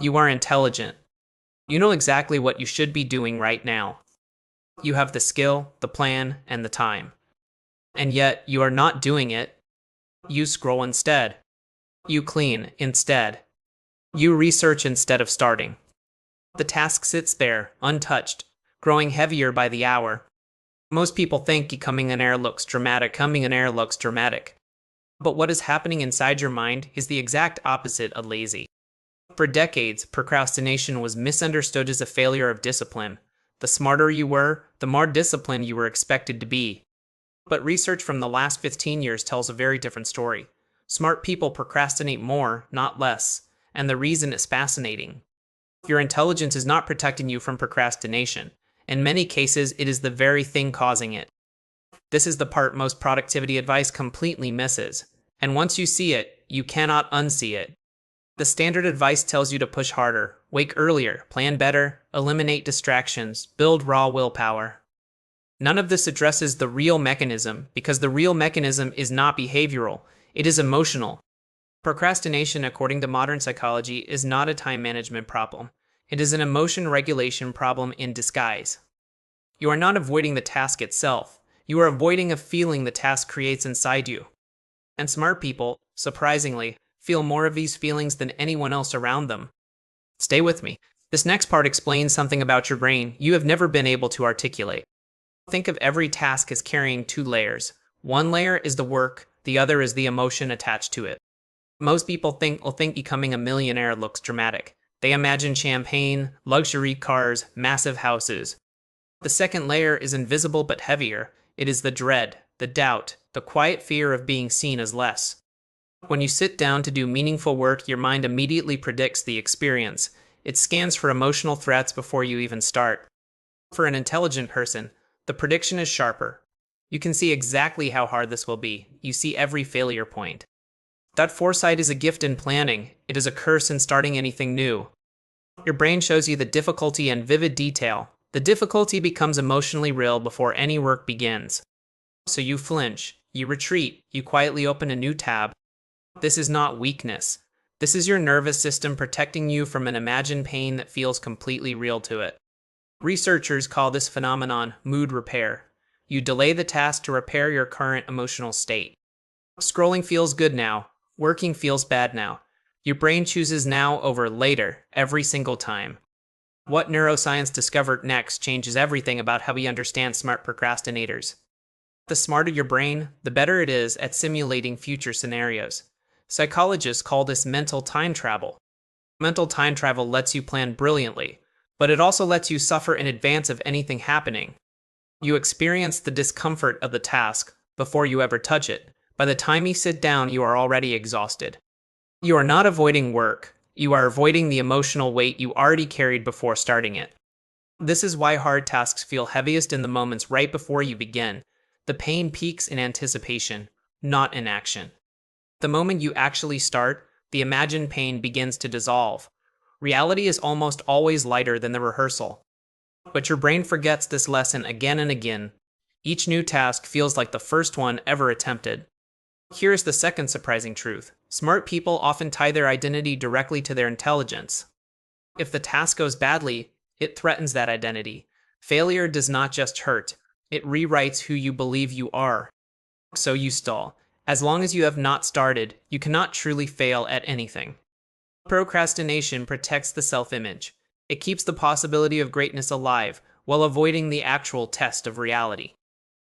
You are intelligent. You know exactly what you should be doing right now. You have the skill, the plan, and the time. And yet, you are not doing it. You scroll instead. You clean instead. You research instead of starting. The task sits there, untouched, growing heavier by the hour. Most people think becoming an heir looks dramatic. But what is happening inside your mind is the exact opposite of lazy. For decades, procrastination was misunderstood as a failure of discipline. The smarter you were, the more disciplined you were expected to be. But research from the last 15 years tells a very different story. Smart people procrastinate more, not less, and the reason is fascinating. Your intelligence is not protecting you from procrastination. In many cases, it is the very thing causing it. This is the part most productivity advice completely misses. And once you see it, you cannot unsee it. The standard advice tells you to push harder, wake earlier, plan better, eliminate distractions, build raw willpower. None of this addresses the real mechanism, because the real mechanism is not behavioral, it is emotional. Procrastination, according to modern psychology, is not a time management problem. It is an emotion regulation problem in disguise. You are not avoiding the task itself. You are avoiding a feeling the task creates inside you. And smart people, surprisingly, feel more of these feelings than anyone else around them. Stay with me. This next part explains something about your brain you have never been able to articulate. Think of every task as carrying two layers. One layer is the work, the other is the emotion attached to it. Most people think becoming a millionaire looks dramatic. They imagine champagne, luxury cars, massive houses. The second layer is invisible but heavier. It is the dread, the doubt, the quiet fear of being seen as less. When you sit down to do meaningful work, your mind immediately predicts the experience. It scans for emotional threats before you even start. For an intelligent person, the prediction is sharper. You can see exactly how hard this will be. You see every failure point. That foresight is a gift in planning. It is a curse in starting anything new. Your brain shows you the difficulty in vivid detail. The difficulty becomes emotionally real before any work begins. So you flinch, you retreat, you quietly open a new tab. This is not weakness. This is your nervous system protecting you from an imagined pain that feels completely real to it. Researchers call this phenomenon mood repair. You delay the task to repair your current emotional state. Scrolling feels good now. Working feels bad now. Your brain chooses now over later every single time. What neuroscience discovered next changes everything about how we understand smart procrastinators. The smarter your brain, the better it is at simulating future scenarios. Psychologists call this mental time travel. Mental time travel lets you plan brilliantly, but it also lets you suffer in advance of anything happening. You experience the discomfort of the task before you ever touch it. By the time you sit down, you are already exhausted. You are not avoiding work. You are avoiding the emotional weight you already carried before starting it. This is why hard tasks feel heaviest in the moments right before you begin. The pain peaks in anticipation, not in action. The moment you actually start, the imagined pain begins to dissolve. Reality is almost always lighter than the rehearsal. But your brain forgets this lesson again and again. Each new task feels like the first one ever attempted. Here is the second surprising truth. Smart people often tie their identity directly to their intelligence. If the task goes badly, it threatens that identity. Failure does not just hurt, it rewrites who you believe you are. So you stall. As long as you have not started, you cannot truly fail at anything. Procrastination protects the self-image. It keeps the possibility of greatness alive while avoiding the actual test of reality.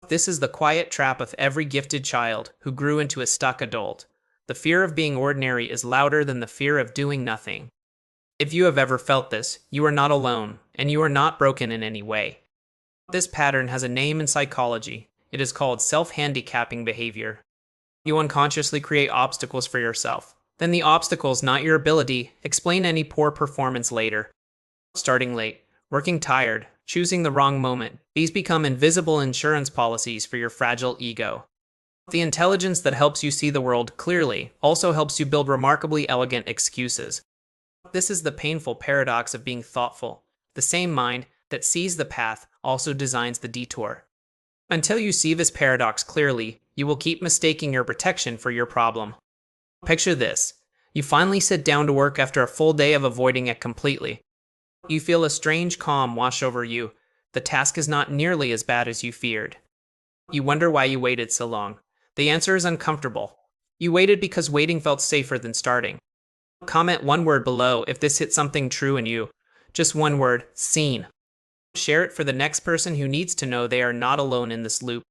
This is the quiet trap of every gifted child who grew into a stuck adult. The fear of being ordinary is louder than the fear of doing nothing. If you have ever felt this, you are not alone, and you are not broken in any way. This pattern has a name in psychology. It is called self-handicapping behavior. You unconsciously create obstacles for yourself. Then the obstacles, not your ability, explain any poor performance later. Starting late, working tired, choosing the wrong moment, these become invisible insurance policies for your fragile ego. The intelligence that helps you see the world clearly also helps you build remarkably elegant excuses. This is the painful paradox of being thoughtful. The same mind that sees the path also designs the detour. Until you see this paradox clearly, you will keep mistaking your protection for your problem. Picture this. You finally sit down to work after a full day of avoiding it completely. You feel a strange calm wash over you. The task is not nearly as bad as you feared. You wonder why you waited so long. The answer is uncomfortable. You waited because waiting felt safer than starting. Comment one word below if this hit something true in you. Just one word, seen. Share it for the next person who needs to know they are not alone in this loop.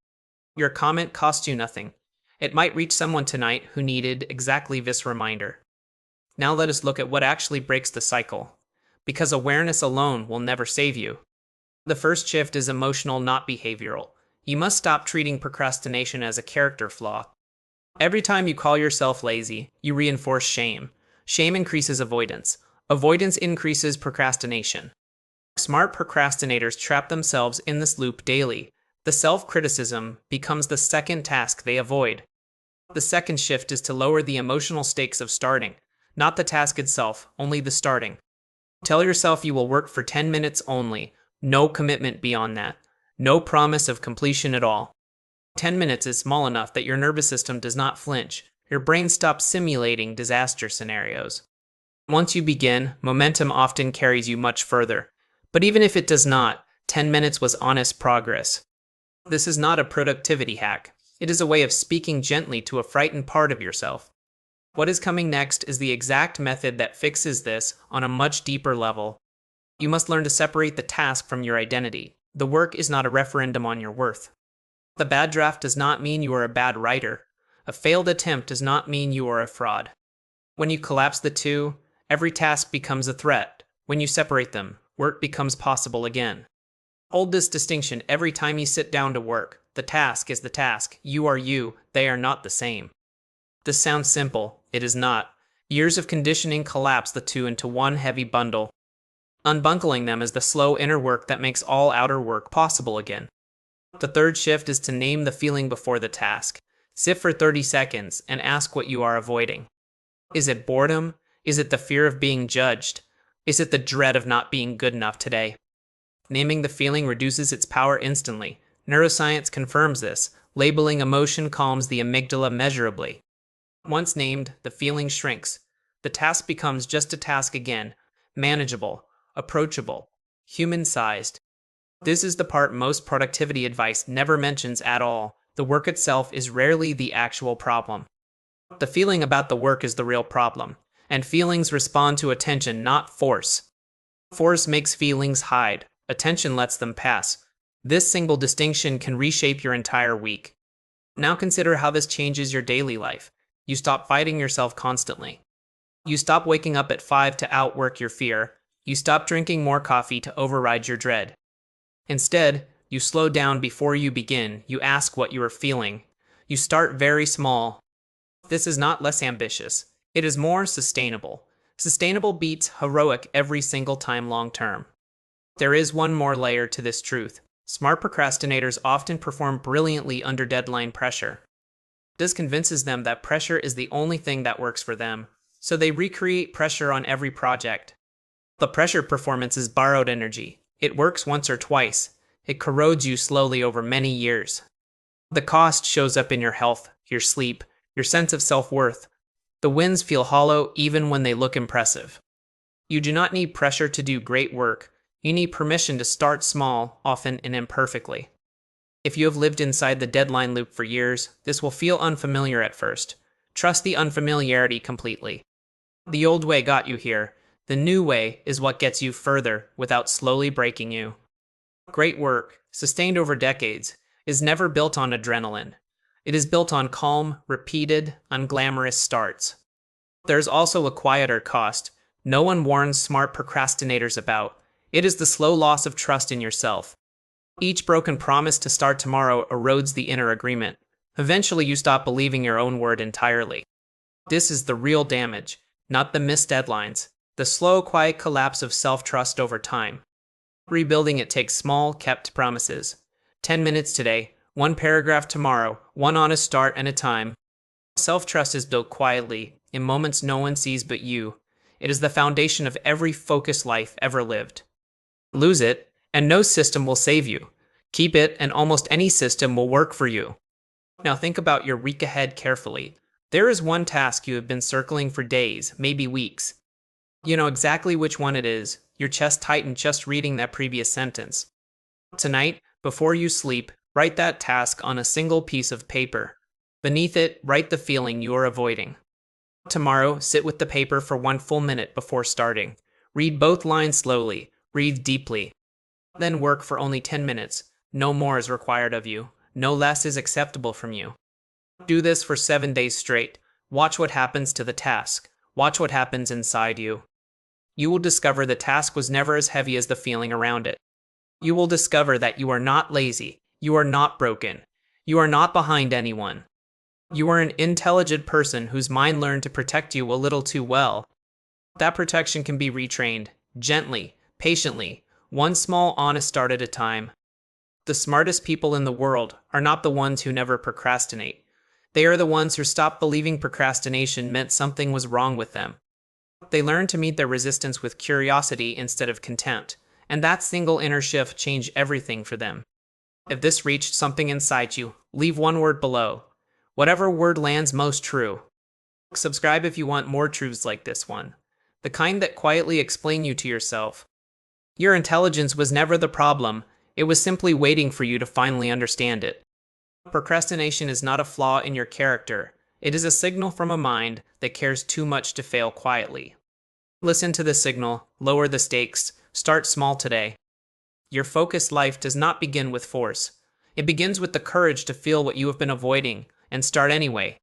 Your comment costs you nothing. It might reach someone tonight who needed exactly this reminder. Now let us look at what actually breaks the cycle. Because awareness alone will never save you. The first shift is emotional, not behavioral. You must stop treating procrastination as a character flaw. Every time you call yourself lazy, you reinforce shame. Shame increases avoidance. Avoidance increases procrastination. Smart procrastinators trap themselves in this loop daily. The self-criticism becomes the second task they avoid. The second shift is to lower the emotional stakes of starting. Not the task itself, only the starting. Tell yourself you will work for 10 minutes only. No commitment beyond that. No promise of completion at all. 10 minutes is small enough that your nervous system does not flinch. Your brain stops simulating disaster scenarios. Once you begin, momentum often carries you much further. But even if it does not, 10 minutes was honest progress. This is not a productivity hack. It is a way of speaking gently to a frightened part of yourself. What is coming next is the exact method that fixes this on a much deeper level. You must learn to separate the task from your identity. The work is not a referendum on your worth. The bad draft does not mean you are a bad writer. A failed attempt does not mean you are a fraud. When you collapse the two, every task becomes a threat. When you separate them, work becomes possible again. Hold this distinction every time you sit down to work. The task is the task. You are you. They are not the same. This sounds simple. It is not. Years of conditioning collapse the two into one heavy bundle. Unbuckling them is the slow inner work that makes all outer work possible again. The third shift is to name the feeling before the task. Sit for 30 seconds and ask what you are avoiding. Is it boredom? Is it the fear of being judged? Is it the dread of not being good enough today? Naming the feeling reduces its power instantly. Neuroscience confirms this. Labeling emotion calms the amygdala measurably. Once named, the feeling shrinks. The task becomes just a task again, manageable, approachable, human-sized. This is the part most productivity advice never mentions at all. The work itself is rarely the actual problem. The feeling about the work is the real problem, and feelings respond to attention, not force. Force makes feelings hide. Attention lets them pass. This single distinction can reshape your entire week. Now consider how this changes your daily life. You stop fighting yourself constantly. You stop waking up at 5 to outwork your fear. You stop drinking more coffee to override your dread. Instead, you slow down before you begin. You ask what you are feeling. You start very small. This is not less ambitious. It is more sustainable. Sustainable beats heroic every single time long term. There is one more layer to this truth. Smart procrastinators often perform brilliantly under deadline pressure. This convinces them that pressure is the only thing that works for them, so they recreate pressure on every project. The pressure performance is borrowed energy. It works once or twice. It corrodes you slowly over many years. The cost shows up in your health, your sleep, your sense of self-worth. The wins feel hollow even when they look impressive. You do not need pressure to do great work. You need permission to start small, often and imperfectly. If you have lived inside the deadline loop for years, this will feel unfamiliar at first. Trust the unfamiliarity completely. The old way got you here. The new way is what gets you further without slowly breaking you. Great work, sustained over decades, is never built on adrenaline. It is built on calm, repeated, unglamorous starts. There's also a quieter cost. No one warns smart procrastinators about. It is the slow loss of trust in yourself. Each broken promise to start tomorrow erodes the inner agreement. Eventually, you stop believing your own word entirely. This is the real damage, not the missed deadlines. The slow, quiet collapse of self-trust over time. Rebuilding it takes small, kept promises. 10 minutes today, 1 paragraph tomorrow, 1 honest start at a time. Self-trust is built quietly, in moments no one sees but you. It is the foundation of every focused life ever lived. Lose it, and no system will save you. Keep it, and almost any system will work for you. Now think about your week ahead carefully. There is one task you have been circling for days, maybe weeks. You know exactly which one it is. Your chest tightened just reading that previous sentence. Tonight, before you sleep, write that task on a single piece of paper. Beneath it, write the feeling you are avoiding. Tomorrow, sit with the paper for 1 full minute before starting. Read both lines slowly, breathe deeply. Then work for only 10 minutes. No more is required of you. No less is acceptable from you. Do this for 7 days straight. Watch what happens to the task. Watch what happens inside you. You will discover the task was never as heavy as the feeling around it. You will discover that you are not lazy. You are not broken. You are not behind anyone. You are an intelligent person whose mind learned to protect you a little too well. That protection can be retrained, gently, patiently, one small honest start at a time. The smartest people in the world are not the ones who never procrastinate. They are the ones who stopped believing procrastination meant something was wrong with them. They learned to meet their resistance with curiosity instead of contempt, and that single inner shift changed everything for them. If this reached something inside you, leave one word below. Whatever word lands most true. Subscribe if you want more truths like this one. The kind that quietly explain you to yourself. Your intelligence was never the problem. It was simply waiting for you to finally understand it. Procrastination is not a flaw in your character. It is a signal from a mind that cares too much to fail quietly. Listen to the signal, lower the stakes, start small today. Your focused life does not begin with force. It begins with the courage to feel what you have been avoiding and start anyway.